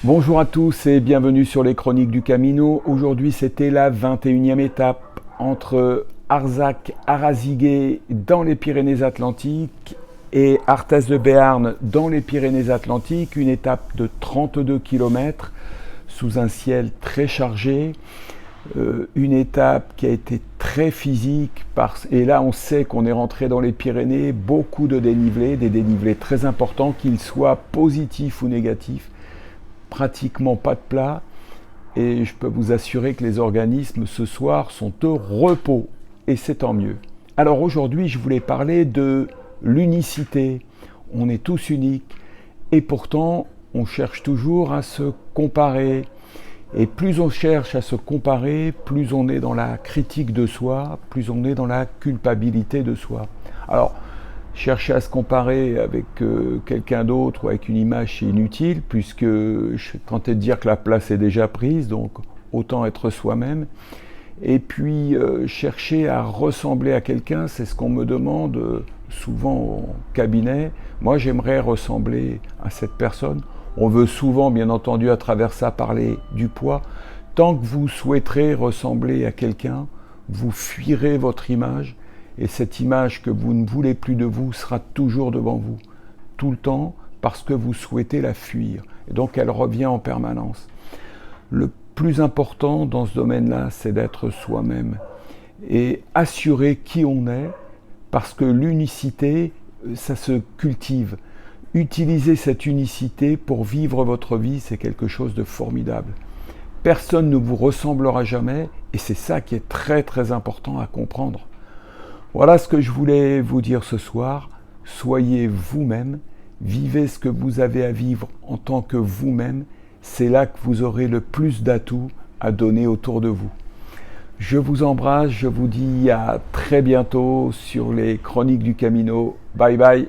Bonjour à tous et bienvenue sur les Chroniques du Camino. Aujourd'hui, c'était la 21e étape entre Arzac-Arazigué dans les Pyrénées-Atlantiques et Arthez de Béarn dans les Pyrénées-Atlantiques. Une étape de 32 km sous un ciel très chargé. Une étape qui a été très physique et là on sait qu'on est rentré dans les Pyrénées, beaucoup de dénivelés, des dénivelés très importants, qu'ils soient positifs ou négatifs, pratiquement pas de plat, et je peux vous assurer que les organismes ce soir sont au repos, et c'est tant mieux. Alors aujourd'hui je voulais parler de l'unicité. On est tous uniques, et pourtant on cherche toujours à se comparer. Et plus on cherche à se comparer, plus on est dans la critique de soi, plus on est dans la culpabilité de soi. Alors, chercher à se comparer avec quelqu'un d'autre ou avec une image, c'est inutile, puisque je suis tenté de dire que la place est déjà prise, donc autant être soi-même. Et puis, chercher à ressembler à quelqu'un, c'est ce qu'on me demande souvent au cabinet. Moi, j'aimerais ressembler à cette personne. On veut souvent, bien entendu, à travers ça, parler du poids. Tant que vous souhaiterez ressembler à quelqu'un, vous fuirez votre image, et cette image que vous ne voulez plus de vous sera toujours devant vous, tout le temps, parce que vous souhaitez la fuir. Et donc elle revient en permanence. Le plus important dans ce domaine-là, c'est d'être soi-même et assurer qui on est, parce que l'unicité, ça se cultive. Utilisez cette unicité pour vivre votre vie, c'est quelque chose de formidable. Personne ne vous ressemblera jamais, et c'est ça qui est très très important à comprendre. Voilà ce que je voulais vous dire ce soir. Soyez vous-même, vivez ce que vous avez à vivre en tant que vous-même. C'est là que vous aurez le plus d'atouts à donner autour de vous. Je vous embrasse, je vous dis à très bientôt sur les Chroniques du Camino. Bye bye.